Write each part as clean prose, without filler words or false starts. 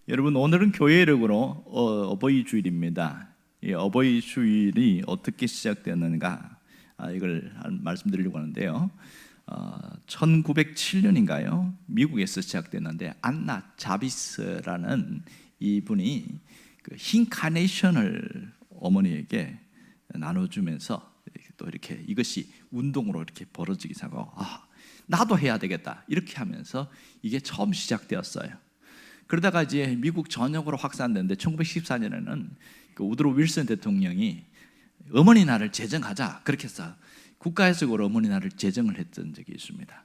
여러분, 오늘은 교회 이름으로 어버이 주일입니다. 이 어버이 주일이 어떻게 시작되었는가, 이걸 말씀드리려고 하는데요. 1907년인가요? 미국에서 시작됐는데, 안나 자비스라는 이분이 그 흰 카네이션을 어머니에게 나눠주면서 또 이렇게 이것이 운동으로 이렇게 벌어지기 시작하고, 나도 해야 되겠다 이렇게 하면서 이게 처음 시작되었어요. 그러다가 이제 미국 전역으로 확산됐는데 1914년에는 그 우드로 윌슨 대통령이 어머니 날을 제정하자 그렇게 해서 국가해석으로 어머니 날을 제정을 했던 적이 있습니다.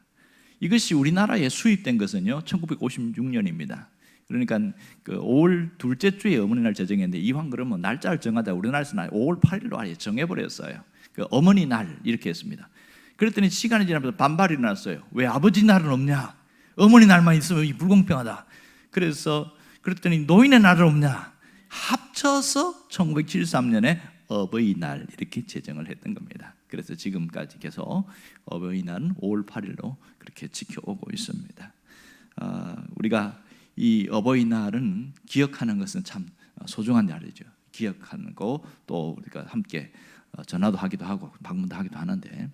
이것이 우리나라에 수입된 것은요 1956년입니다. 그러니까 그 5월 둘째 주에 어머니 날 제정했는데, 이왕 그러면 날짜를 정하자 우리나라에서는 5월 8일로 아예 정해버렸어요. 그 어머니 날 이렇게 했습니다. 그랬더니 시간이 지나면서 반발이 일어났어요. 왜 아버지 날은 없냐? 어머니 날만 있으면 이 불공평하다. 그랬더니 노인의 날은 없냐? 합쳐서 1973년에 어버이날 이렇게 제정을 했던 겁니다. 그래서 지금까지 계속 어버이날은 5월 8일로 그렇게 지켜오고 있습니다. 우리가 이 어버이날은 기억하는 것은 참 소중한 날이죠. 기억하는 거, 또 우리가 함께 전화도 하기도 하고 방문도 하기도 하는데,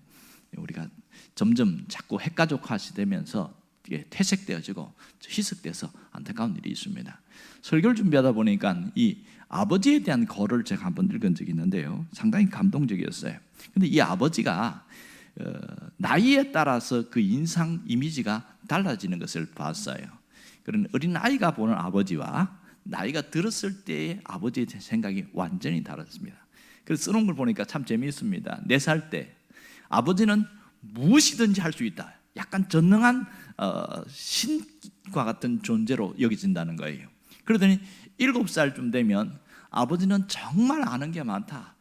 우리가 점점 자꾸 핵가족화되면서 퇴색되어지고 희석돼서 안타까운 일이 있습니다. 설교를 준비하다 보니까 이 아버지에 대한 글을 제가 한번 읽은 적이 있는데요, 상당히 감동적이었어요. 근데 이 아버지가 나이에 따라서 그 인상 이미지가 달라지는 것을 봤어요. 그런 어린 아이가 보는 아버지와 나이가 들었을 때의 아버지의 생각이 완전히 다릅니다. 그래서 쓰는 걸 보니까 참 재미있습니다. 4살 때 아버지는 무엇이든지 할 수 있다, 약간 전능한 신과 같은 존재로 여겨진다는 거예요. 그러더니 7살쯤 되면 아버지는 정말 아는 게 많다,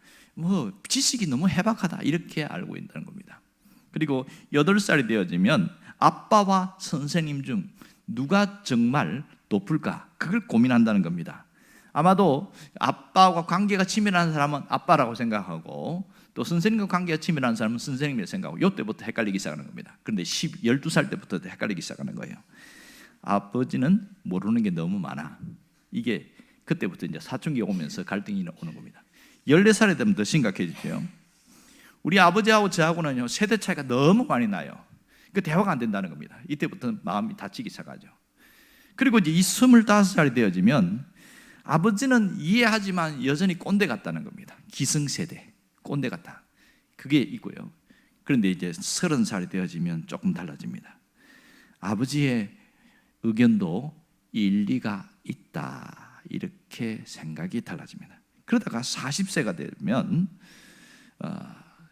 지식이 너무 해박하다 이렇게 알고 있다는 겁니다. 그리고 8살이 되어지면 아빠와 선생님 중 누가 정말 높을까, 그걸 고민한다는 겁니다. 아마도 아빠와 관계가 치밀한 사람은 아빠라고 생각하고, 또 선생님과 관계가 치밀한 사람은 선생님이라고 생각하고, 이때부터 헷갈리기 시작하는 겁니다. 그런데 12살 때부터 헷갈리기 시작하는 거예요. 아버지는 모르는 게 너무 많아. 이게 그때부터 이제 사춘기 오면서 갈등이 오는 겁니다. 14살이 되면 더 심각해지죠. 우리 아버지하고 저하고는요 세대 차이가 너무 많이 나요. 그 대화가 안 된다는 겁니다. 이때부터 마음이 다치기 시작하죠. 그리고 이제 이 25살이 되어지면 아버지는 이해하지만 여전히 꼰대 같다는 겁니다. 기성세대, 꼰대 같다, 그게 있고요. 그런데 이제 30살이 되어지면 조금 달라집니다. 아버지의 의견도 일리가 있다, 이렇게 생각이 달라집니다. 그러다가 40세가 되면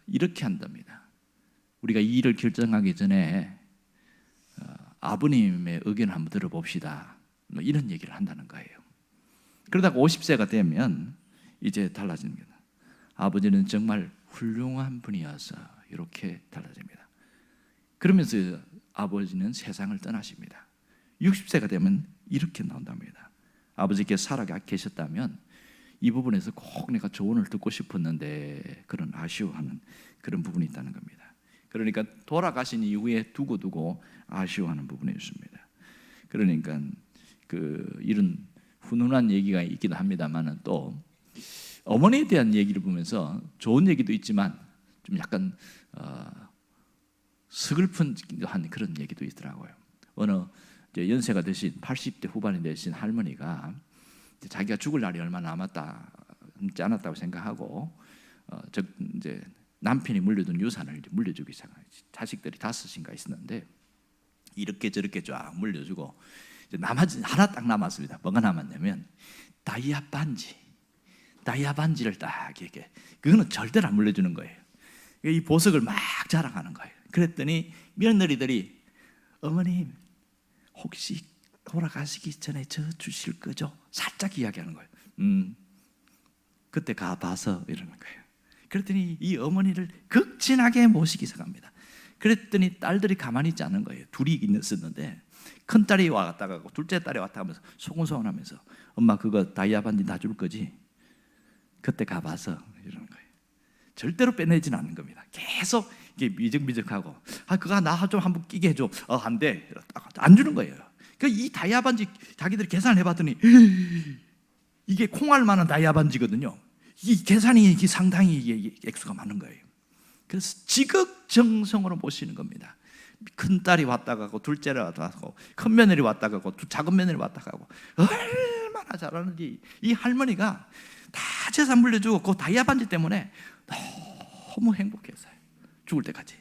이렇게 한답니다. 우리가 이 일을 결정하기 전에 아버님의 의견을 한번 들어봅시다, 이런 얘기를 한다는 거예요. 그러다가 50세가 되면 이제 달라집니다. 아버지는 정말 훌륭한 분이어서 이렇게 달라집니다. 그러면서 아버지는 세상을 떠나십니다. 60세가 되면 이렇게 나온답니다. 아버지께서 살아 계셨다면 이 부분에서 꼭 내가 조언을 듣고 싶었는데, 그런 아쉬워하는 그런 부분이 있다는 겁니다. 그러니까 돌아가신 이후에 두고 아쉬워하는 부분이 있습니다. 그러니까 이런 훈훈한 얘기가 있기도 합니다만, 또 어머니에 대한 얘기를 보면서 좋은 얘기도 있지만 좀 약간 서글픈 한 그런 얘기도 있더라고요. 어느 이제 연세가 되신 80대 후반이 되신 할머니가 자기가 죽을 날이 얼마 남지 않았다고 생각하고 이제 남편이 물려둔 유산을 이제 물려주기 시작해요. 자식들이 5인가 있었는데 이렇게 저렇게 쫙 물려주고, 이제 하나 딱 남았습니다. 뭐가 남았냐면 다이아 반지를 딱 이렇게, 그거는 절대로 안 물려주는 거예요. 이 보석을 막 자랑하는 거예요. 그랬더니 며느리들이 어머님 혹시 돌아가시기 전에 저 주실 거죠? 살짝 이야기하는 거예요. 그때 가봐서 이러는 거예요. 그랬더니 이 어머니를 극진하게 모시기 시작합니다. 그랬더니 딸들이 가만히 있지 않은 거예요. 둘이 있었는데 큰 딸이 왔다 가고 둘째 딸이 왔다 가면서 소곤소곤하면서, 엄마 그거 다이아 반지 다 줄 거지? 그때 가봐서 이러는 거예요. 절대로 빼내지는 않는 겁니다. 계속 이게 미적미적하고, 그거 나 좀 한번 끼게 해줘. 안 돼. 안 주는 거예요. 이 다이아 반지 자기들이 계산을 해봤더니 이게 콩알만한 다이아 반지거든요. 이 계산이 상당히 액수가 많은 거예요. 그래서 지극정성으로 모시는 겁니다. 큰 딸이 왔다 가고 둘째를 왔다 가고 큰 며느리 왔다 가고 작은 며느리 왔다 가고 얼마나 잘하는지 이 할머니가 다 재산 물려주고 그 다이아 반지 때문에 너무 행복했어요. 죽을 때까지.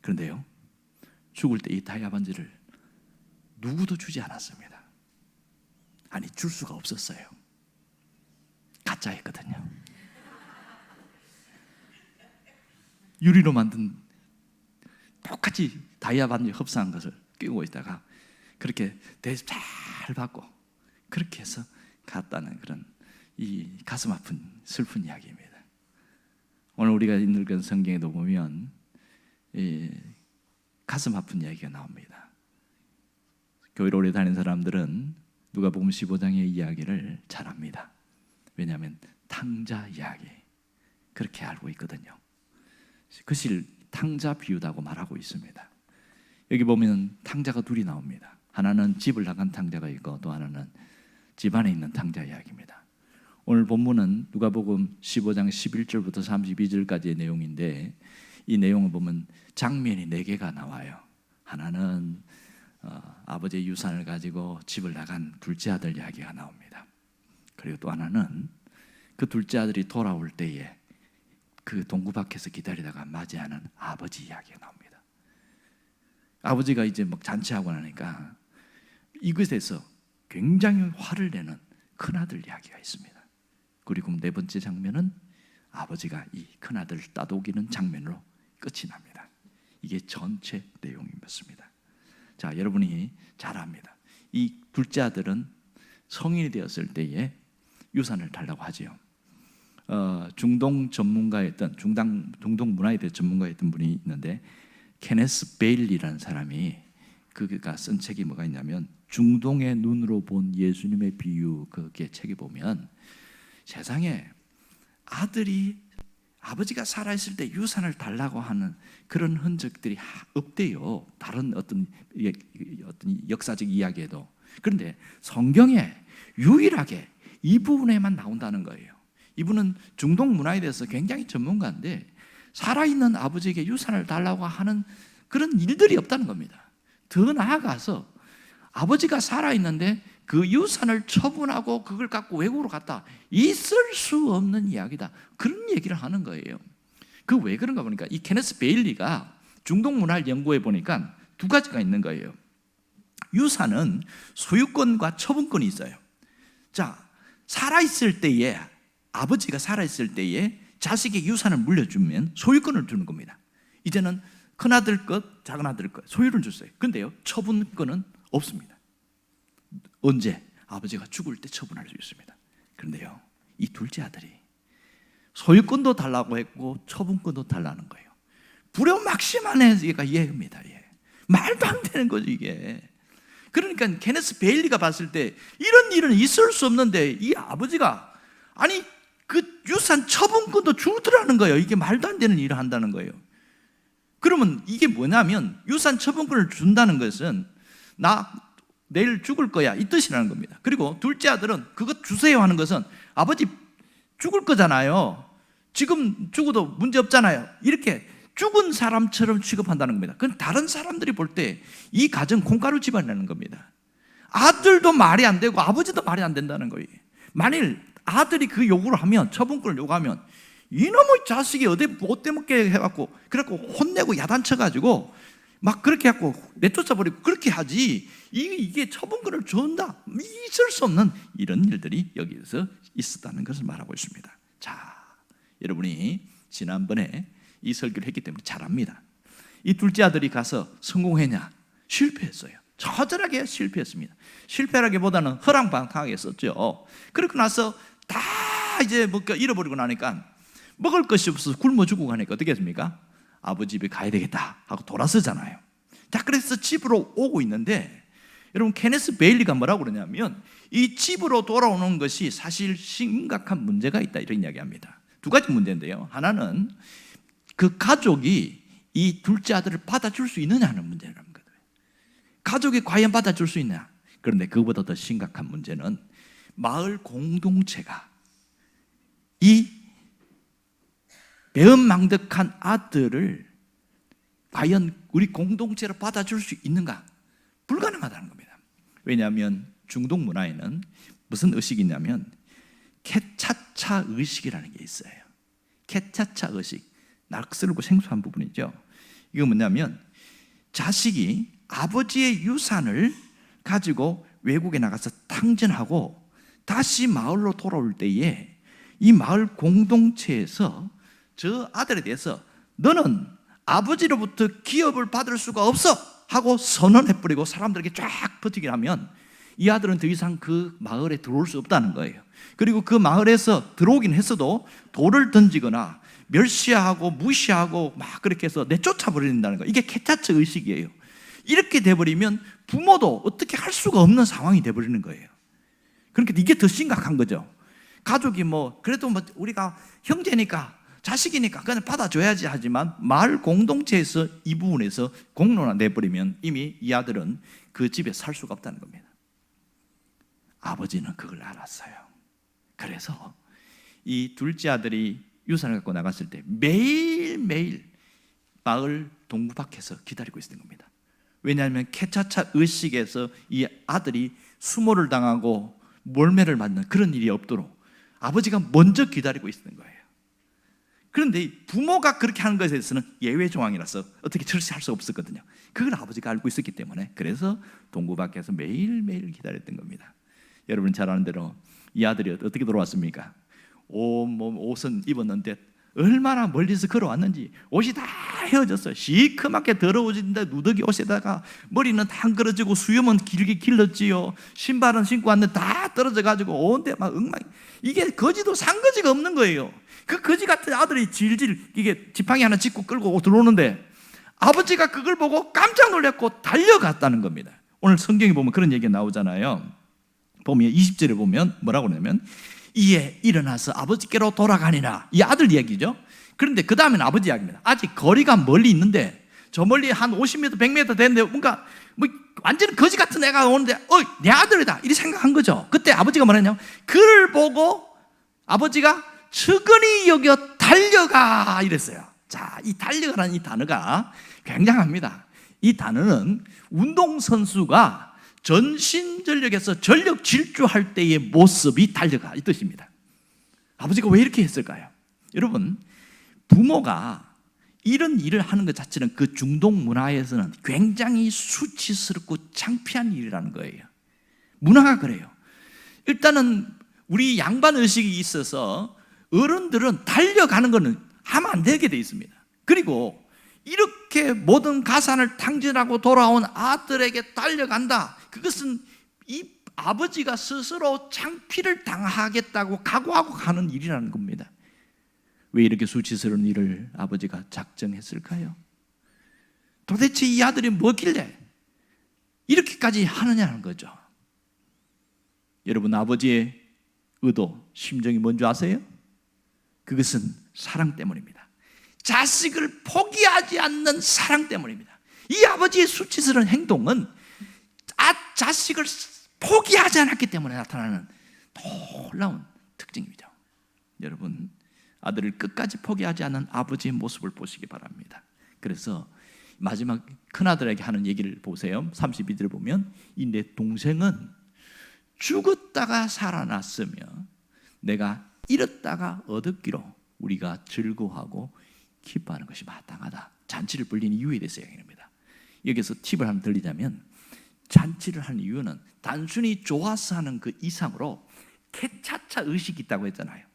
그런데요, 죽을 때 이 다이아 반지를 누구도 주지 않았습니다. 아니, 줄 수가 없었어요. 가짜였거든요. 유리로 만든 똑같이 다이아 반지 흡사한 것을 끼고 있다가 그렇게 대접 잘 받고 그렇게 해서 갔다는 그런 이 가슴 아픈 슬픈 이야기입니다. 오늘 우리가 읽은 성경에도 보면 이 가슴 아픈 이야기가 나옵니다. 교회를 오래 다닌 사람들은 누가복음 15장의 이야기를 잘 압니다. 왜냐하면 탕자 이야기 그렇게 알고 있거든요. 그것을 탕자 비유다고 말하고 있습니다. 여기 보면 탕자가 둘이 나옵니다. 하나는 집을 나간 탕자가 있고 또 하나는 집 안에 있는 탕자 이야기입니다. 오늘 본문은 누가복음 15장 11절부터 32절까지의 내용인데 이 내용을 보면 장면이 4개가 나와요. 하나는 아버지의 유산을 가지고 집을 나간 둘째 아들 이야기가 나옵니다. 그리고 또 하나는 그 둘째 아들이 돌아올 때에 그 동구 밖에서 기다리다가 맞이하는 아버지 이야기가 나옵니다. 아버지가 이제 막 잔치하고 나니까 이것에서 굉장히 화를 내는 큰아들 이야기가 있습니다. 그리고 4번째 장면은 아버지가 이 큰아들을 따돌리는 장면으로 끝이 납니다. 이게 전체 내용이었습니다. 자, 여러분이 잘 압니다. 이 둘째 아들은 성인이 되었을 때에 유산을 달라고 하지요. 중동 전문가였던 중동 문화에 대해 전문가였던 분이 있는데 케네스 베일리라는 사람이 그가 쓴 책이 뭐가 있냐면 중동의 눈으로 본 예수님의 비유 그게 책에 보면 세상에 아버지가 살아있을 때 유산을 달라고 하는 그런 흔적들이 없대요. 다른 어떤 역사적 이야기에도. 그런데 성경에 유일하게 이 부분에만 나온다는 거예요. 이분은 중동 문화에 대해서 굉장히 전문가인데 살아있는 아버지에게 유산을 달라고 하는 그런 일들이 없다는 겁니다. 더 나아가서 아버지가 살아있는데 그 유산을 처분하고 그걸 갖고 외국으로 갔다 있을 수 없는 이야기다. 그런 얘기를 하는 거예요. 그 왜 그런가 보니까 이 케네스 베일리가 중동 문화를 연구해 보니까 2가지가 있는 거예요. 유산은 소유권과 처분권이 있어요. 자, 살아있을 때에 아버지가 살아있을 때에 자식에게 유산을 물려주면 소유권을 주는 겁니다. 이제는 큰아들 것, 작은아들 것 소유를 줬어요. 그런데요, 처분권은 없습니다. 언제? 아버지가 죽을 때 처분할 수 있습니다. 그런데요, 이 둘째 아들이 소유권도 달라고 했고 처분권도 달라는 거예요. 불효막심한 얘가 이해입니다. 말도 안 되는 거죠 이게. 그러니까 케네스 베일리가 봤을 때 이런 일은 있을 수 없는데 이 아버지가 아니 그 유산 처분권도 주더라는 거예요. 이게 말도 안 되는 일을 한다는 거예요. 그러면 이게 뭐냐면 유산 처분권을 준다는 것은 나 내일 죽을 거야 이 뜻이라는 겁니다. 그리고 둘째 아들은 그것 주세요 하는 것은 아버지 죽을 거잖아요. 지금 죽어도 문제 없잖아요. 이렇게 죽은 사람처럼 취급한다는 겁니다. 그건 다른 사람들이 볼 때 이 가정 콩가루 집안이라는 겁니다. 아들도 말이 안 되고 아버지도 말이 안 된다는 거예요. 만일 아들이 그 요구를 하면 처분권을 요구하면 이놈의 자식이 어디 못 되먹게 해갖고 그래갖고 혼내고 야단쳐가지고 막 그렇게 해갖고 내쫓아버리고 그렇게 하지 이게 처분권을 준다 있을 수 없는 이런 일들이 여기서 있었다는 것을 말하고 있습니다. 자, 여러분이 지난번에 이 설교를 했기 때문에 잘 압니다. 이 둘째 아들이 가서 성공했냐? 실패했어요. 처절하게 실패했습니다. 실패라기보다는 허랑방탕하게 썼죠. 그러고 나서 다 이제 뭔가 잃어버리고 나니까 먹을 것이 없어서 굶어 죽고 가니까 어떻게 했습니까? 아버지 집에 가야 되겠다 하고 돌아서잖아요. 자, 그래서 집으로 오고 있는데 여러분 케네스 베일리가 뭐라고 그러냐면 이 집으로 돌아오는 것이 사실 심각한 문제가 있다 이런 이야기합니다. 2가지 문제인데요. 하나는 그 가족이 이 둘째 아들을 받아줄 수 있느냐 하는 문제라는 거예요. 가족이 과연 받아줄 수 있냐? 그런데 그것보다 더 심각한 문제는 마을 공동체가 이 배은망덕한 아들을 과연 우리 공동체로 받아줄 수 있는가? 불가능하다는 겁니다. 왜냐하면 중동 문화에는 무슨 의식이 있냐면 케차차 의식이라는 게 있어요. 케차차 의식, 낯설고 생소한 부분이죠. 이거 뭐냐면 자식이 아버지의 유산을 가지고 외국에 나가서 탕진하고 다시 마을로 돌아올 때에 이 마을 공동체에서 저 아들에 대해서 너는 아버지로부터 기업을 받을 수가 없어 하고 선언해버리고 사람들에게 쫙 퍼뜨리게 하면 이 아들은 더 이상 그 마을에 들어올 수 없다는 거예요. 그리고 그 마을에서 들어오긴 했어도 돌을 던지거나 멸시하고 무시하고 막 그렇게 해서 내쫓아 버린다는 거예요. 이게 케차츠 의식이에요. 이렇게 돼버리면 부모도 어떻게 할 수가 없는 상황이 돼버리는 거예요. 그러니까 이게 더 심각한 거죠. 가족이 뭐 그래도 뭐 우리가 형제니까 자식이니까 그냥 받아줘야지 하지만 마을 공동체에서 이 부분에서 공론화 내버리면 이미 이 아들은 그 집에 살 수가 없다는 겁니다. 아버지는 그걸 알았어요. 그래서 이 둘째 아들이 유산을 갖고 나갔을 때 매일매일 마을 동부 밖에서 기다리고 있었던 겁니다. 왜냐하면 케차차 의식에서 이 아들이 수모를 당하고 몰매를 맞는 그런 일이 없도록 아버지가 먼저 기다리고 있었던 거예요. 그런데 부모가 그렇게 하는 것에 대해서는 예외 조항이라서 어떻게 절세할 수 없었거든요. 그걸 아버지가 알고 있었기 때문에 그래서 동부 밖에서 매일매일 기다렸던 겁니다. 여러분 잘 아는 대로 이 아들이 어떻게 돌아왔습니까? 온몸 옷은 입었는데 얼마나 멀리서 걸어왔는지 옷이 다 헤어졌어요. 시커멓게 더러워진데 누더기 옷에다가 머리는 다 헝클어지고 수염은 길게 길렀지요. 신발은 신고 왔는데 다 떨어져가지고 온데 막 엉망. 이게 거지도 상거지가 없는 거예요. 그 거지 같은 아들이 질질 이게 지팡이 하나 짚고 끌고 들어오는데 아버지가 그걸 보고 깜짝 놀랐고 달려갔다는 겁니다. 오늘 성경에 보면 그런 얘기가 나오잖아요. 보면 20절에 보면 뭐라고 그러냐면 이에 일어나서 아버지께로 돌아가니라. 이 아들 이야기죠. 그런데 그 다음에는 아버지 이야기입니다. 아직 거리가 멀리 있는데 저 멀리 한 50m, 100m 되는데 뭔가 뭐 완전 거지 같은 애가 오는데 내 아들이다 이렇게 생각한 거죠. 그때 아버지가 뭐랬냐면 그를 보고 아버지가 측은히 여겨 달려가 이랬어요. 자, 이 달려가라는 이 단어가 굉장합니다. 이 단어는 운동선수가 전신전력에서 전력 질주할 때의 모습이 달려가 이 뜻입니다. 아버지가 왜 이렇게 했을까요? 여러분, 부모가 이런 일을 하는 것 자체는 그 중동 문화에서는 굉장히 수치스럽고 창피한 일이라는 거예요. 문화가 그래요. 일단은 우리 양반 의식이 있어서 어른들은 달려가는 것은 하면 안 되게 돼 있습니다. 그리고 이렇게 모든 가산을 탕진하고 돌아온 아들에게 달려간다. 그것은 이 아버지가 스스로 창피를 당하겠다고 각오하고 가는 일이라는 겁니다. 왜 이렇게 수치스러운 일을 아버지가 작정했을까요? 도대체 이 아들이 뭐길래 이렇게까지 하느냐는 거죠. 여러분, 아버지의 의도, 심정이 뭔지 아세요? 그것은 사랑 때문입니다. 자식을 포기하지 않는 사랑 때문입니다. 이 아버지의 수치스러운 행동은 자식을 포기하지 않았기 때문에 나타나는 놀라운 특징이죠. 여러분, 아들을 끝까지 포기하지 않은 아버지의 모습을 보시기 바랍니다. 그래서 마지막 큰아들에게 하는 얘기를 보세요. 32절을 보면 이 내 동생은 죽었다가 살아났으며 내가 잃었다가 얻었기로 우리가 즐거워하고 기뻐하는 것이 마땅하다. 잔치를 벌린 이유에 대해서 이야기합니다. 여기서 팁을 한번 들리자면 잔치를 하는 이유는 단순히 좋아서 하는 그 이상으로 케차차 의식이 있다고 했잖아요.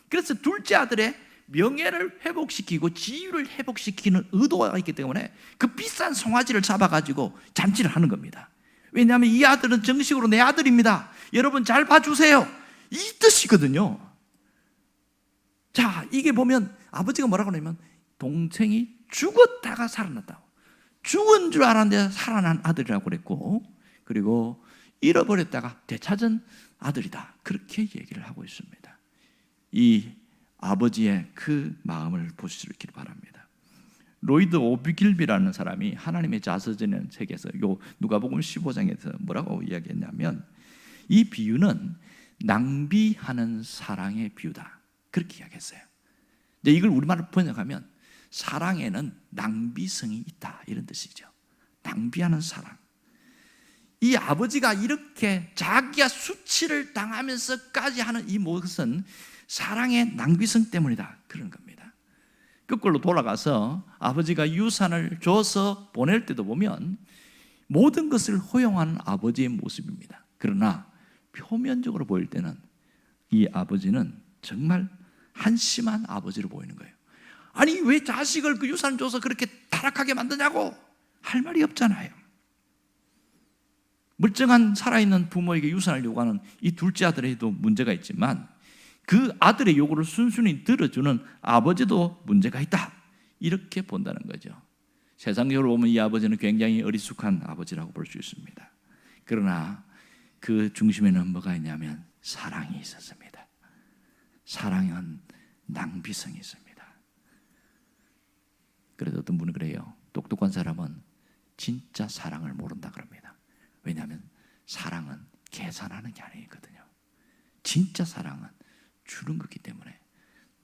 그래서 둘째 아들의 명예를 회복시키고 지위를 회복시키는 의도가 있기 때문에 그 비싼 송아지를 잡아가지고 잔치를 하는 겁니다. 왜냐하면 이 아들은 정식으로 내 아들입니다. 여러분 잘 봐주세요. 이 뜻이거든요. 자, 이게 보면 아버지가 뭐라고 하냐면 동생이 죽었다가 살아났다고. 죽은 줄 알았는데 살아난 아들이라고 그랬고, 그리고 잃어버렸다가 되찾은 아들이다. 그렇게 얘기를 하고 있습니다. 이 아버지의 그 마음을 보시길 바랍니다. 로이드 오비길비라는 사람이 하나님의 자서전이라는 책에서 요 누가복음 15장에서 뭐라고 이야기했냐면 이 비유는 낭비하는 사랑의 비유다, 그렇게 이야기했어요. 근데 이걸 우리말로 번역하면 사랑에는 낭비성이 있다, 이런 뜻이죠. 낭비하는 사랑. 이 아버지가 이렇게 자기가 수치를 당하면서까지 하는 이 모습은 사랑의 낭비성 때문이다, 그런 겁니다. 거꾸로 돌아가서 아버지가 유산을 줘서 보낼 때도 보면 모든 것을 허용하는 아버지의 모습입니다. 그러나 표면적으로 보일 때는 이 아버지는 정말 한심한 아버지로 보이는 거예요. 아니, 왜 자식을 그 유산을 줘서 그렇게 타락하게 만드냐고 할 말이 없잖아요. 멀쩡한 살아있는 부모에게 유산을 요구하는 이 둘째 아들에도 문제가 있지만 그 아들의 요구를 순순히 들어주는 아버지도 문제가 있다, 이렇게 본다는 거죠. 세상적으로 보면 이 아버지는 굉장히 어리숙한 아버지라고 볼 수 있습니다. 그러나 그 중심에는 뭐가 있냐면 사랑이 있었습니다. 사랑은 낭비성이 있습니다. 그래도 어떤 분은 그래요. 똑똑한 사람은 진짜 사랑을 모른다 그럽니다. 왜냐하면 사랑은 계산하는 게 아니거든요. 진짜 사랑은 주는 거기 때문에.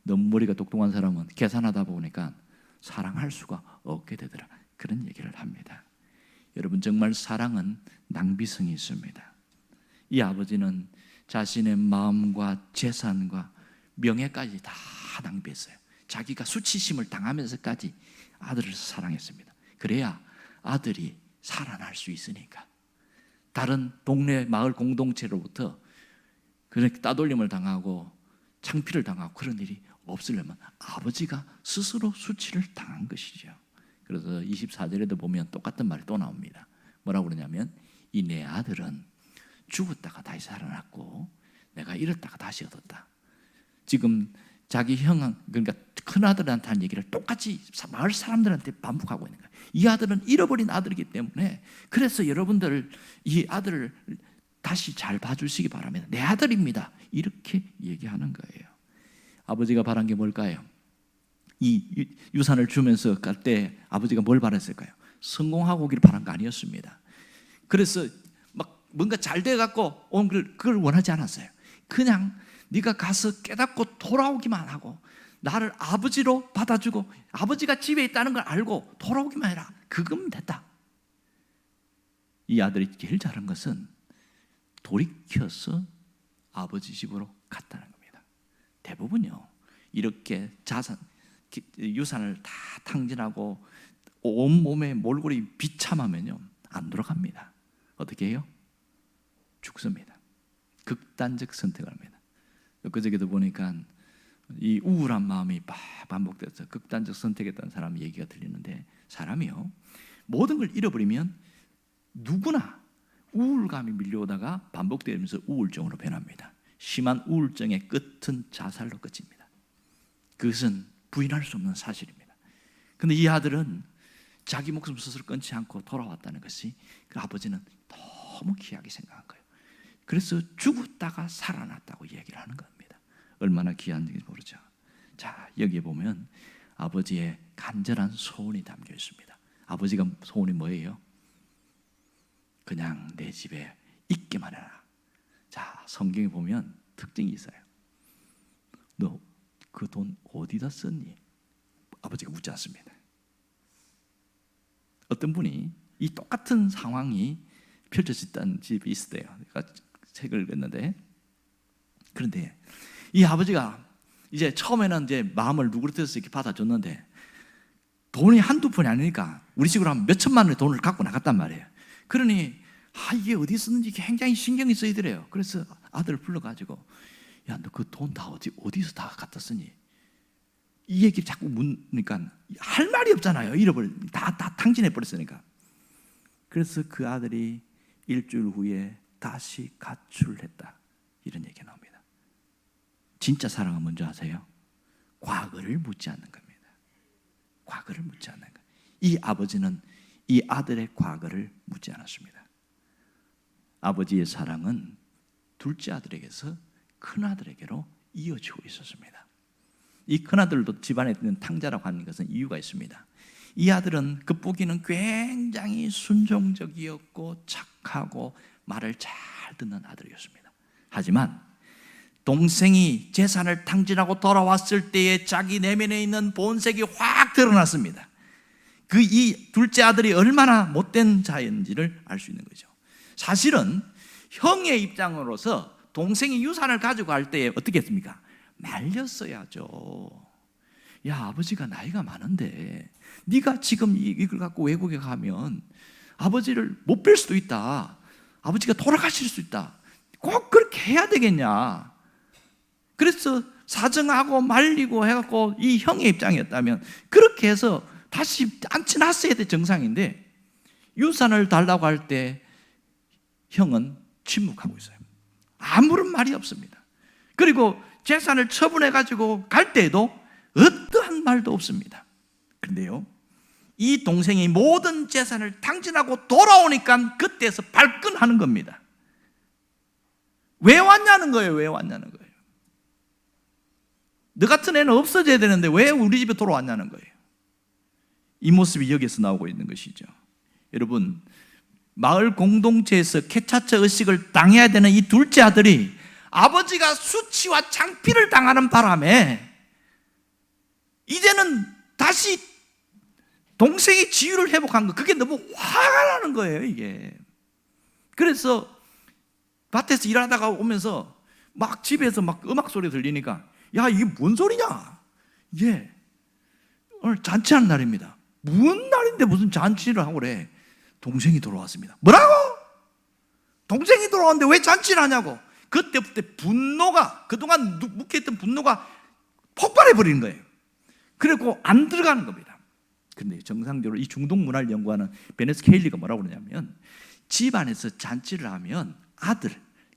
너무 머리가 똑똑한 사람은 계산하다 보니까 사랑할 수가 없게 되더라, 그런 얘기를 합니다. 여러분, 정말 사랑은 낭비성이 있습니다. 이 아버지는 자신의 마음과 재산과 명예까지 다 낭비했어요. 자기가 수치심을 당하면서까지 아들을 사랑했습니다. 그래야 아들이 살아날 수 있으니까. 다른 동네 마을 공동체로부터 그렇게 따돌림을 당하고 창피를 당하고 그런 일이 없으려면 아버지가 스스로 수치를 당한 것이죠. 그래서 24절에도 보면 똑같은 말이 또 나옵니다. 뭐라고 그러냐면 이 내 아들은 죽었다가 다시 살아났고 내가 잃었다가 다시 얻었다. 지금 자기 형, 그러니까 큰아들한테 한 얘기를 똑같이 마을 사람들한테 반복하고 있는 거예요. 이 아들은 잃어버린 아들이기 때문에 그래서 여러분들 이 아들을 다시 잘 봐주시기 바랍니다. 내 아들입니다, 이렇게 얘기하는 거예요. 아버지가 바란 게 뭘까요? 이 유산을 주면서 갈 때 아버지가 뭘 바랐을까요? 성공하고 오기를 바란 거 아니었습니다. 그래서 막 뭔가 잘 돼갖고 온 그걸 원하지 않았어요. 그냥 네가 가서 깨닫고 돌아오기만 하고 나를 아버지로 받아주고 아버지가 집에 있다는 걸 알고 돌아오기만 해라, 그거면 됐다. 이 아들이 제일 잘한 것은 돌이켜서 아버지 집으로 갔다는 겁니다. 대부분요, 이렇게 유산을 다 탕진하고 온몸에 몰골이 비참하면요 안 돌아갑니다. 어떻게 해요? 죽습니다. 극단적 선택을 합니다. 그저께도 보니까 이 우울한 마음이 반복돼서 극단적 선택했다는 사람 얘기가 들리는데, 사람이요 모든 걸 잃어버리면 누구나 우울감이 밀려오다가 반복되면서 우울증으로 변합니다. 심한 우울증의 끝은 자살로 끝입니다. 그것은 부인할 수 없는 사실입니다. 그런데 이 아들은 자기 목숨 스스로 끊지 않고 돌아왔다는 것이 그 아버지는 너무 귀하게 생각한 거예요. 그래서 죽었다가 살아났다고 이야기를 하는 겁니다. 얼마나 귀한지 모르죠. 자, 여기에 보면 아버지의 간절한 소원이 담겨 있습니다. 아버지가 소원이 뭐예요? 그냥 내 집에 있기만 해라. 자, 성경에 보면 특징이 있어요. 너 그 돈 어디다 썼니? 아버지가 묻지 않습니다. 어떤 분이 이 똑같은 상황이 펼쳐졌다는 집이 있었대요. 제가 책을 읽었는데, 그런데 이 아버지가 이제 처음에는 이제 마음을 누그러뜨려서 이렇게 받아줬는데 돈이 한두 푼이 아니니까 우리 식으로 하면 몇 천만 원의 돈을 갖고 나갔단 말이에요. 그러니 이게 어디 썼는지 굉장히 신경이 쓰이더래요. 그래서 아들을 불러가지고 야, 너 그 돈 다 어디서 다 갖다 쓰니? 이 얘기를 자꾸 묻으니까 할 말이 없잖아요. 다 탕진해 버렸으니까. 그래서 그 아들이 일주일 후에 다시 가출을 했다, 이런 얘기가 나옵니다. 진짜 사랑은 뭔지 아세요? 과거를 묻지 않는 겁니다. 과거를 묻지 않는 것. 이 아버지는 이 아들의 과거를 묻지 않았습니다. 아버지의 사랑은 둘째 아들에게서 큰 아들에게로 이어지고 있었습니다. 이 큰 아들도 집안에 있는 탕자라고 하는 것은 이유가 있습니다. 이 아들은 겉보기는 굉장히 순종적이었고 착하고 말을 잘 듣는 아들이었습니다. 하지만 동생이 재산을 탕진하고 돌아왔을 때에 자기 내면에 있는 본색이 확 드러났습니다. 이 둘째 아들이 얼마나 못된 자인지를 알 수 있는 거죠. 사실은 형의 입장으로서 동생이 유산을 가지고 갈 때에 어떻게 했습니까? 말렸어야죠. 야, 아버지가 나이가 많은데 네가 지금 이걸 갖고 외국에 가면 아버지를 못 뵐 수도 있다. 아버지가 돌아가실 수 있다. 꼭 그렇게 해야 되겠냐. 그래서 사정하고 말리고 해갖고 이 형의 입장이었다면 그렇게 해서 다시 앉혀놨어야 돼, 정상인데 유산을 달라고 할 때 형은 침묵하고 있어요. 아무런 말이 없습니다. 그리고 재산을 처분해가지고 갈 때에도 어떠한 말도 없습니다. 그런데요, 이 동생이 모든 재산을 탕진하고 돌아오니까 그때서 발끈하는 겁니다. 왜 왔냐는 거예요. 왜 왔냐는 거예요. 너 같은 애는 없어져야 되는데 왜 우리 집에 돌아왔냐는 거예요. 이 모습이 여기서 나오고 있는 것이죠. 여러분, 마을 공동체에서 캐차처 의식을 당해야 되는 이 둘째 아들이 아버지가 수치와 창피를 당하는 바람에 이제는 다시 동생이 지위를 회복한 거, 그게 너무 화가 나는 거예요, 이게. 그래서 밭에서 일하다가 오면서 막 집에서 막 음악 소리 들리니까, 야, 이게 뭔 소리냐? 이게 오늘 잔치하는 날입니다. 무슨 날인데 무슨 잔치를 하고 그래? 동생이 돌아왔습니다. 뭐라고? 동생이 돌아왔는데 왜 잔치를 하냐고. 그때부터 분노가, 그동안 묵혀있던 분노가 폭발해 버리는 거예요. 그리고 안 들어가는 겁니다. 그런데 정상적으로 이 중동 문화를 연구하는 베네스 케일리가 뭐라고 그러냐면, 집안에서 잔치를 하면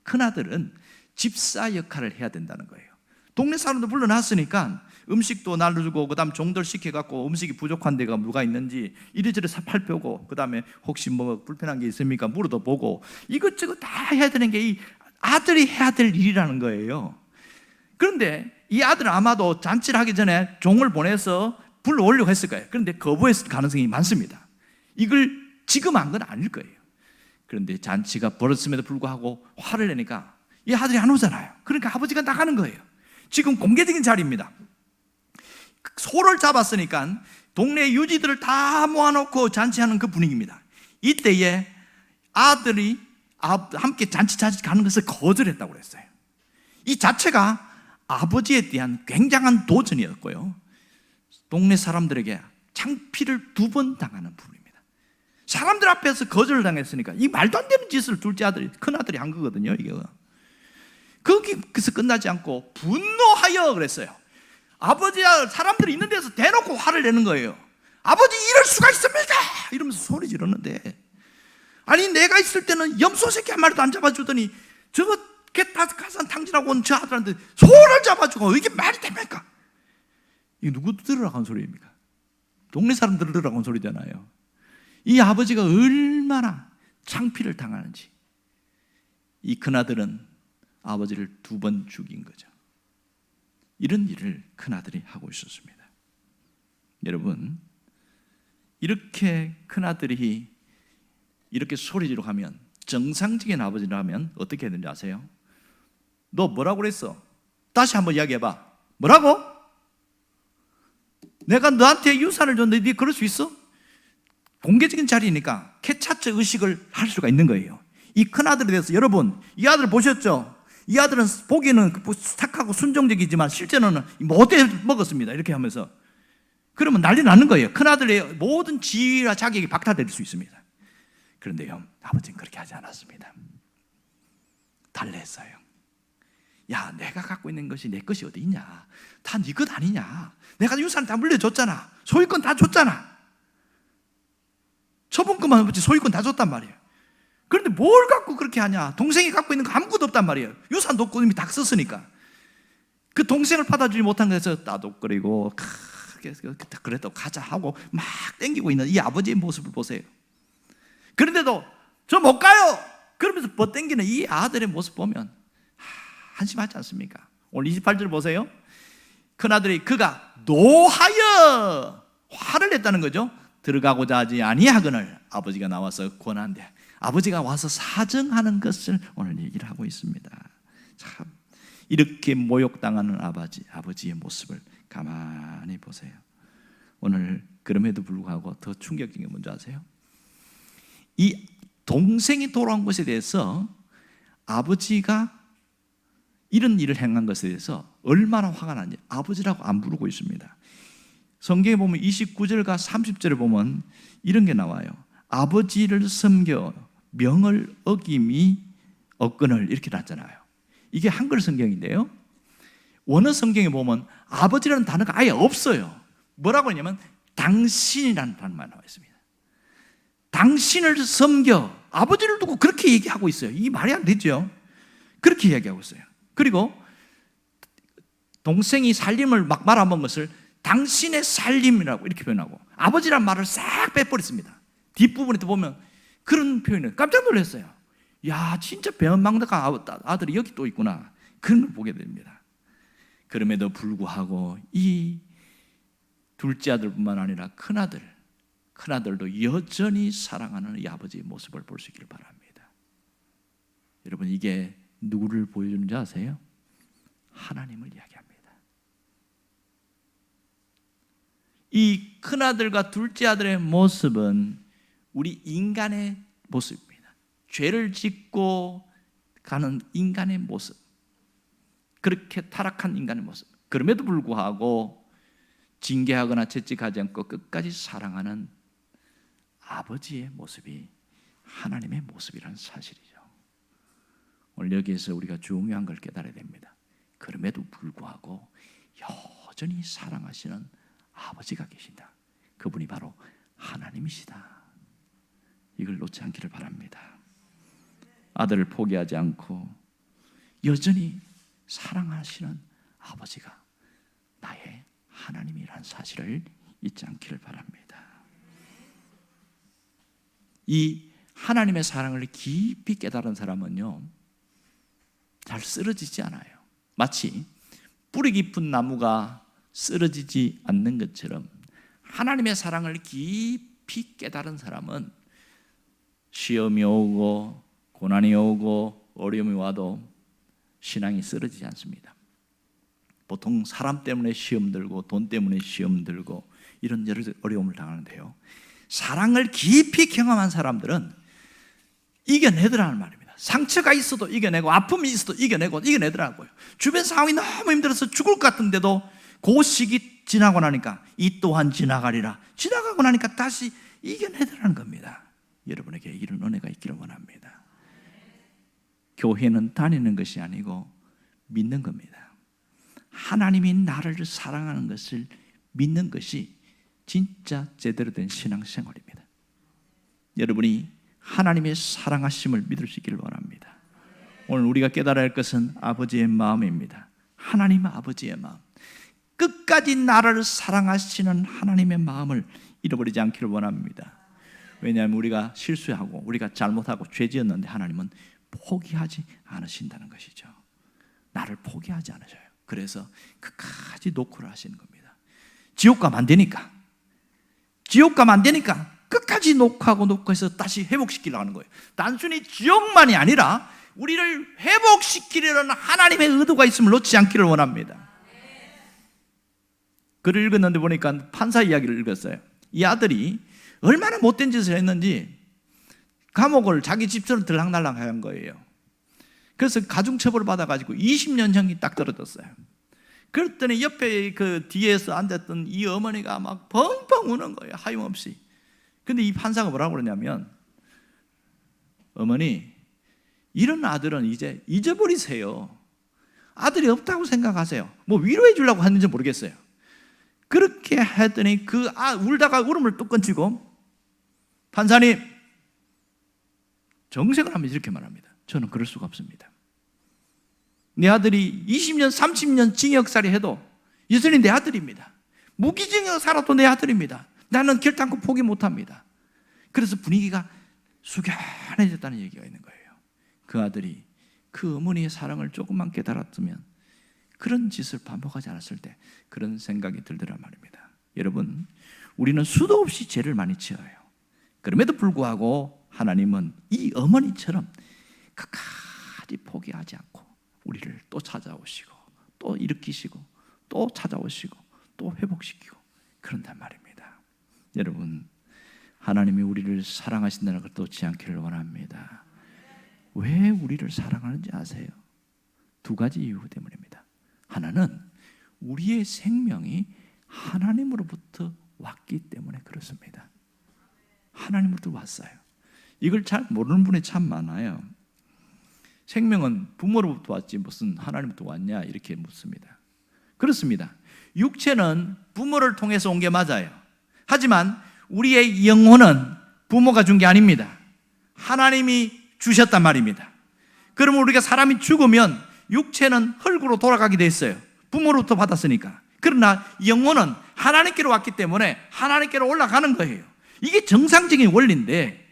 큰아들은 집사 역할을 해야 된다는 거예요. 동네 사람도 불러놨으니까 음식도 나눠주고, 그 다음 종들 시켜갖고 음식이 부족한 데가 뭐가 있는지 이리저리 살펴보고, 그 다음에 혹시 뭐 불편한 게 있습니까 물어도 보고, 이것저것 다 해야 되는 게 이 아들이 해야 될 일이라는 거예요. 그런데 이 아들은 아마도 잔치를 하기 전에 종을 보내서 불러오려고 했을 거예요. 그런데 거부했을 가능성이 많습니다. 이걸 지금 한 건 아닐 거예요. 그런데 잔치가 벌었음에도 불구하고 화를 내니까 이 아들이 안 오잖아요. 그러니까 아버지가 나가는 거예요. 지금 공개적인 자리입니다. 소를 잡았으니까 동네 유지들을 다 모아놓고 잔치하는 그 분위기입니다. 이때에 아들이 함께 잔치 가는 것을 거절했다고 그랬어요. 이 자체가 아버지에 대한 굉장한 도전이었고요, 동네 사람들에게 창피를 2번 당하는 부분입니다. 사람들 앞에서 거절을 당했으니까 이 말도 안 되는 짓을 둘째 아들이, 큰아들이 한 거거든요. 이게 거기서 끝나지 않고 분노하여 그랬어요. 아버지야, 사람들이 있는 데서 대놓고 화를 내는 거예요. 아버지, 이럴 수가 있습니까? 이러면서 소리 지르는데, 아니 내가 있을 때는 염소 새끼 한 마리도 안 잡아주더니 저거 가산 탕진하고 온 저 아들한테 소를 잡아주고, 이게 말이 됩니까? 이게 누구 들으라고 한 소리입니까? 동네 사람들 들으라고 한 소리잖아요. 이 아버지가 얼마나 창피를 당하는지. 이 큰아들은 아버지를 2번 죽인 거죠. 이런 일을 큰아들이 하고 있었습니다. 여러분, 이렇게 큰아들이 이렇게 소리 지르고 하면, 정상적인 아버지라면 어떻게 해야 되는지 아세요? 너 뭐라고 그랬어? 다시 한번 이야기해봐. 뭐라고? 내가 너한테 유산을 줬는데 네 그럴 수 있어? 공개적인 자리니까 캐차처 의식을 할 수가 있는 거예요. 이 큰아들에 대해서, 여러분, 이 아들 보셨죠? 이 아들은 보기에는 착하고 순종적이지만 실제로는 못해 먹었습니다. 이렇게 하면서. 그러면 난리 나는 거예요. 큰아들의 모든 지위와 자격이 박탈될 수 있습니다. 그런데요, 아버지는 그렇게 하지 않았습니다. 달래했어요. 야, 내가 갖고 있는 것이 내 것이 어디 있냐? 다 네 것 아니냐? 내가 유산 다 물려줬잖아. 소유권 다 줬잖아. 처분권만 없지 소유권 다 줬단 말이에요. 그런데 뭘 갖고 그렇게 하냐? 동생이 갖고 있는 거 아무것도 없단 말이에요. 유산도 없고 이미 다 썼으니까. 그 동생을 받아주지 못한 것에서 따독거리고 그래도 가자 하고 막 땡기고 있는 이 아버지의 모습을 보세요. 그런데도 저 못 가요! 그러면서 뻗땡기는 이 아들의 모습 보면 한심하지 않습니까? 오늘 28절 보세요. 큰아들이 그가 노하여 화를 냈다는 거죠. 들어가고자 하지 아니하거늘 아버지가 나와서 권한대. 아버지가 와서 사정하는 것을 오늘 얘기를 하고 있습니다. 참 이렇게 모욕당하는 아버지의 모습을 가만히 보세요. 오늘 그럼에도 불구하고 더 충격적인 게 뭔지 아세요? 이 동생이 돌아온 것에 대해서 아버지가 이런 일을 행한 것에 대해서 얼마나 화가 나는지 아버지라고 안 부르고 있습니다. 성경에 보면 29절과 30절에 보면 이런 게 나와요. 아버지를 섬겨 명을 어김이 없거늘 이렇게 났잖아요. 이게 한글 성경인데요, 원어 성경에 보면 아버지라는 단어가 아예 없어요. 뭐라고 하냐면 당신이라는 단어만 나와 있습니다. 당신을 섬겨, 아버지를 두고 그렇게 얘기하고 있어요. 이 말이 안 되죠. 그렇게 얘기하고 있어요. 그리고 동생이 살림을 막 말아먹은 것을 당신의 살림이라고 이렇게 표현하고 아버지란 말을 싹 빼버렸습니다. 뒷부분에 보면 그런 표현을 깜짝 놀랐어요. 야, 진짜 배은망덕한 아들이 여기 또 있구나. 그런 걸 보게 됩니다. 그럼에도 불구하고 이 둘째 아들뿐만 아니라 큰아들도 여전히 사랑하는 이 아버지의 모습을 볼 수 있기를 바랍니다. 여러분, 이게 누구를 보여주는지 아세요? 하나님을 이야기합니다. 이 큰아들과 둘째 아들의 모습은 우리 인간의 모습입니다. 죄를 짓고 가는 인간의 모습, 그렇게 타락한 인간의 모습. 그럼에도 불구하고 징계하거나 채찍하지 않고 끝까지 사랑하는 아버지의 모습이 하나님의 모습이라는 사실이죠. 오늘 여기에서 우리가 중요한 걸 깨달아야 됩니다. 그럼에도 불구하고 여전히 사랑하시는 아버지가 계신다. 그분이 바로 하나님이시다. 이걸 놓지 않기를 바랍니다. 아들을 포기하지 않고 여전히 사랑하시는 아버지가 나의 하나님이라는 사실을 잊지 않기를 바랍니다. 이 하나님의 사랑을 깊이 깨달은 사람은요, 잘 쓰러지지 않아요. 마치 뿌리 깊은 나무가 쓰러지지 않는 것처럼 하나님의 사랑을 깊이 깨달은 사람은 시험이 오고 고난이 오고 어려움이 와도 신앙이 쓰러지지 않습니다. 보통 사람 때문에 시험 들고 돈 때문에 시험 들고 이런 여러 어려움을 당하는데요, 사랑을 깊이 경험한 사람들은 이겨내더라는 말입니다. 상처가 있어도 이겨내고 아픔이 있어도 이겨내더라고요. 주변 상황이 너무 힘들어서 죽을 것 같은데도 그 시기 지나고 나니까 이 또한 지나가리라, 지나가고 나니까 다시 이겨내더라는 겁니다. 여러분에게 이런 은혜가 있기를 원합니다. 교회는 다니는 것이 아니고 믿는 겁니다. 하나님이 나를 사랑하는 것을 믿는 것이 진짜 제대로 된 신앙생활입니다. 여러분이 하나님의 사랑하심을 믿을 수 있기를 원합니다. 오늘 우리가 깨달아야 할 것은 아버지의 마음입니다. 하나님 아버지의 마음, 끝까지 나를 사랑하시는 하나님의 마음을 잃어버리지 않기를 원합니다. 왜냐하면 우리가 실수하고 우리가 잘못하고 죄지었는데 하나님은 포기하지 않으신다는 것이죠. 나를 포기하지 않으셔요. 그래서 끝까지 노크를 하시는 겁니다. 지옥 가면 안 되니까 끝까지 노크해서 다시 회복시키려고 하는 거예요. 단순히 지옥만이 아니라 우리를 회복시키려는 하나님의 의도가 있음을 놓지 않기를 원합니다. 글을 읽었는데 보니까 판사 이야기를 읽었어요. 이 아들이 얼마나 못된 짓을 했는지 감옥을 자기 집처럼 들락날락 한 거예요. 그래서 가중처벌을 받아가지고 20년형이 딱 떨어졌어요. 그랬더니 옆에 그 뒤에서 앉았던 이 어머니가 막 펑펑 우는 거예요, 하염없이. 근데 이 판사가 뭐라고 그러냐면, 어머니, 이런 아들은 이제 잊어버리세요. 아들이 없다고 생각하세요. 뭐 위로해 주려고 했는지 모르겠어요. 그렇게 했더니 울다가 울음을 뚝 끊치고, 판사님, 정색을 하면서 이렇게 말합니다. 저는 그럴 수가 없습니다. 내 아들이 20년, 30년 징역살이 해도 여전히 내 아들입니다. 무기징역 살아도 내 아들입니다. 나는 결단코 포기 못합니다. 그래서 분위기가 숙연해졌다는 얘기가 있는 거예요. 그 아들이 그 어머니의 사랑을 조금만 깨달았으면 그런 짓을 반복하지 않았을 때 그런 생각이 들더란 말입니다. 여러분, 우리는 수도 없이 죄를 많이 지어요. 그럼에도 불구하고 하나님은 이 어머니처럼 끝까지 포기하지 않고 우리를 또 찾아오시고 또 일으키시고 또 찾아오시고 또 회복시키고 그런단 말입니다. 여러분, 하나님이 우리를 사랑하신다는 걸 놓지 않기를 원합니다. 왜 우리를 사랑하는지 아세요? 두 가지 이유 때문입니다. 하나는 우리의 생명이 하나님으로부터 왔기 때문에 그렇습니다. 하나님으로부터 왔어요. 이걸 잘 모르는 분이 참 많아요. 생명은 부모로부터 왔지 무슨 하나님부터 왔냐 이렇게 묻습니다. 그렇습니다. 육체는 부모를 통해서 온 게 맞아요. 하지만 우리의 영혼은 부모가 준 게 아닙니다. 하나님이 주셨단 말입니다. 그러면 우리가 사람이 죽으면 육체는 흙으로 돌아가게 돼 있어요. 부모로부터 받았으니까. 그러나 영혼은 하나님께로 왔기 때문에 하나님께로 올라가는 거예요. 이게 정상적인 원리인데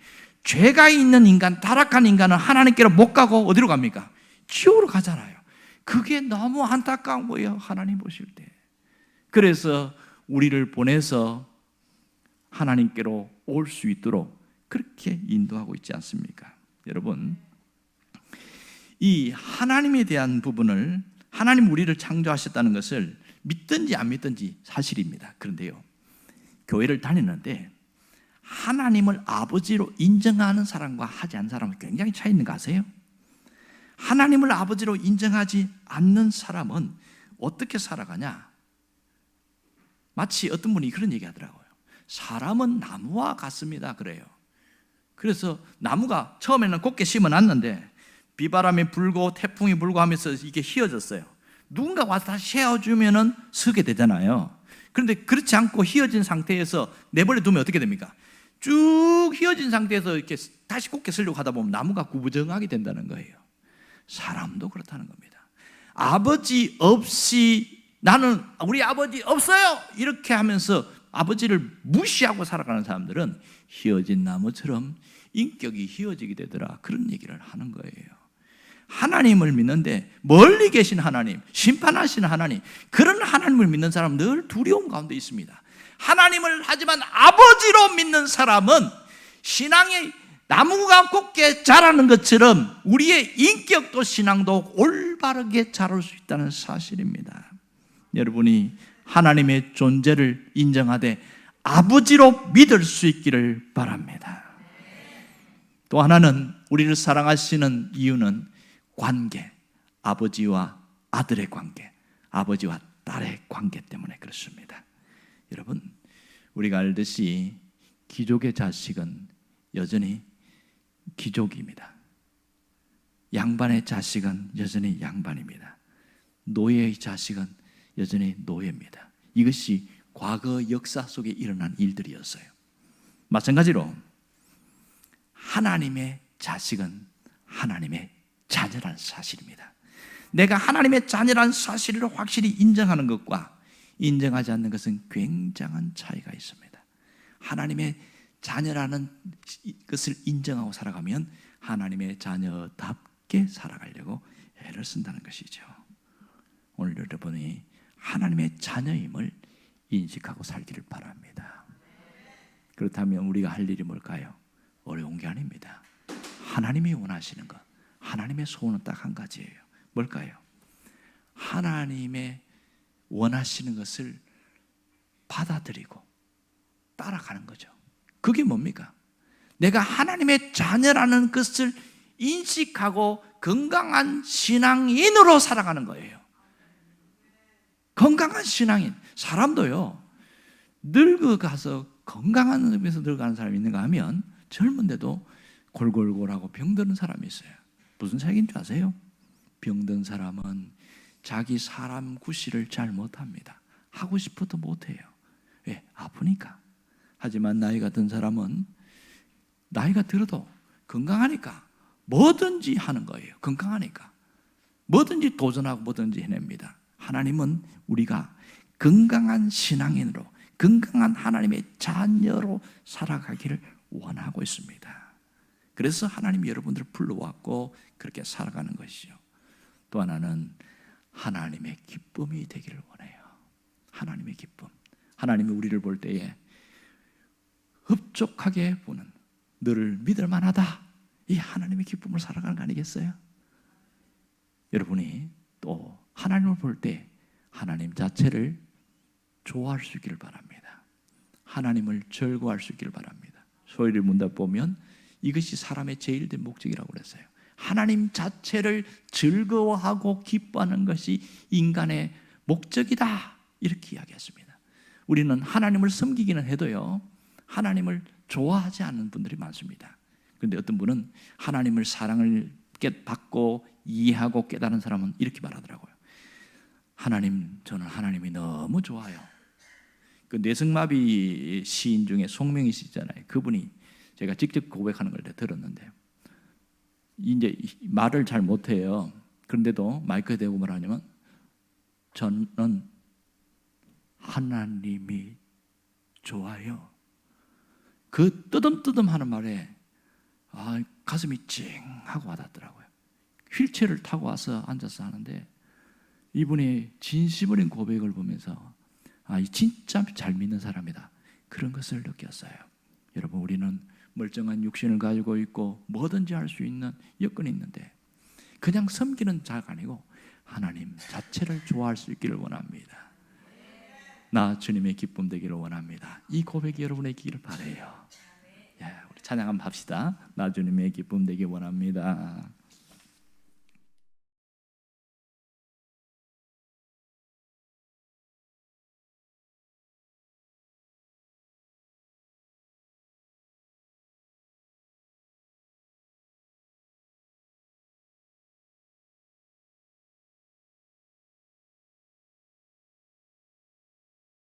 죄가 있는 인간, 타락한 인간은 하나님께로 못 가고 어디로 갑니까? 지옥으로 가잖아요. 그게 너무 안타까운 거예요, 하나님 보실 때. 그래서 우리를 보내서 하나님께로 올 수 있도록 그렇게 인도하고 있지 않습니까? 여러분, 이 하나님에 대한 부분을, 하나님 우리를 창조하셨다는 것을 믿든지 안 믿든지 사실입니다. 그런데요, 교회를 다니는데 하나님을 아버지로 인정하는 사람과 하지 않는 사람은 굉장히 차이 있는 거 아세요? 하나님을 아버지로 인정하지 않는 사람은 어떻게 살아가냐? 마치 어떤 분이 그런 얘기 하더라고요. 사람은 나무와 같습니다. 그래요. 그래서 나무가 처음에는 곱게 심어놨는데 비바람이 불고 태풍이 불고 하면서 이게 휘어졌어요. 누군가 와서 다시 세워주면은 서게 되잖아요. 그런데 그렇지 않고 휘어진 상태에서 내버려 두면 어떻게 됩니까? 쭉 휘어진 상태에서 이렇게 다시 곱게 서려고 하다 보면 나무가 구부정하게 된다는 거예요. 사람도 그렇다는 겁니다. 아버지 없이 나는 우리 아버지 없어요 이렇게 하면서 아버지를 무시하고 살아가는 사람들은 휘어진 나무처럼 인격이 휘어지게 되더라, 그런 얘기를 하는 거예요. 하나님을 믿는데 멀리 계신 하나님, 심판하시는 하나님, 그런 하나님을 믿는 사람은 늘 두려움 가운데 있습니다. 하나님을 하지만 아버지로 믿는 사람은 신앙의 나무가 곱게 자라는 것처럼 우리의 인격도 신앙도 올바르게 자랄 수 있다는 사실입니다. 여러분이 하나님의 존재를 인정하되 아버지로 믿을 수 있기를 바랍니다. 또 하나는 우리를 사랑하시는 이유는 관계, 아버지와 아들의 관계, 아버지와 딸의 관계 때문에 그렇습니다. 여러분, 우리가 알듯이 귀족의 자식은 여전히 귀족입니다. 양반의 자식은 여전히 양반입니다. 노예의 자식은 여전히 노예입니다. 이것이 과거 역사 속에 일어난 일들이었어요. 마찬가지로 하나님의 자식은 하나님의 자녀라는 사실입니다. 내가 하나님의 자녀라는 사실을 확실히 인정하는 것과 인정하지 않는 것은 굉장한 차이가 있습니다. 하나님의 자녀라는 것을 인정하고 살아가면 하나님의 자녀답게 살아가려고 애를 쓴다는 것이죠. 오늘 여러분이 하나님의 자녀임을 인식하고 살기를 바랍니다. 그렇다면 우리가 할 일이 뭘까요? 어려운 게 아닙니다. 하나님이 원하시는 것, 하나님의 소원은 딱 한 가지예요. 뭘까요? 하나님의 원하시는 것을 받아들이고 따라가는 거죠. 그게 뭡니까? 내가 하나님의 자녀라는 것을 인식하고 건강한 신앙인으로 살아가는 거예요. 건강한 신앙인. 사람도요, 늙어가서 건강한 의미에서 늙어가는 사람이 있는가 하면 젊은데도 골골골하고 병드는 사람이 있어요. 무슨 차이인 줄 아세요? 병든 사람은 자기 사람 구실을 잘 못합니다. 하고 싶어도 못해요. 왜? 아프니까. 하지만 나이가 든 사람은 나이가 들어도 건강하니까 뭐든지 하는 거예요. 건강하니까 뭐든지 도전하고 뭐든지 해냅니다. 하나님은 우리가 건강한 신앙인으로, 건강한 하나님의 자녀로 살아가기를 원하고 있습니다. 그래서 하나님이 여러분들을 불러왔고 그렇게 살아가는 것이죠. 또 하나는 하나님의 기쁨이 되기를 원해요. 하나님의 기쁨. 하나님이 우리를 볼 때에 흡족하게 보는, 너를 믿을 만하다, 이 하나님의 기쁨을 살아가는 거 아니겠어요? 여러분이 또 하나님을 볼 때 하나님 자체를 좋아할 수 있기를 바랍니다. 하나님을 즐거워할 수 있기를 바랍니다. 소위를 문답 보면 이것이 사람의 제일 된 목적이라고 그랬어요. 하나님 자체를 즐거워하고 기뻐하는 것이 인간의 목적이다, 이렇게 이야기했습니다. 우리는 하나님을 섬기기는 해도요, 하나님을 좋아하지 않는 분들이 많습니다. 그런데 어떤 분은 하나님을 사랑을 받고 이해하고 깨달은 사람은 이렇게 말하더라고요. 하나님, 저는 하나님이 너무 좋아요. 그 뇌성마비 시인 중에 송명희 씨 있잖아요. 그분이 제가 직접 고백하는 걸 들었는데, 이제 말을 잘 못해요. 그런데도 마이크에 대고 말하냐면, 저는 하나님이 좋아요. 그 뜨듬뜨듬 하는 말에 가슴이 찡하고 와닿더라고요. 휠체어를 타고 와서 앉아서 하는데 이분의 진심 어린 고백을 보면서 이 진짜 잘 믿는 사람이다, 그런 것을 느꼈어요. 여러분, 우리는 멀쩡한 육신을 가지고 있고 뭐든지 할 수 있는 여건이 있는데 그냥 섬기는 자가 아니고 하나님 자체를 좋아할 수 있기를 원합니다. 나 주님의 기쁨 되기를 원합니다. 이 고백이 여러분의 있기를 바라요. 우리 찬양 한번 합시다. 나 주님의 기쁨 되기 원합니다.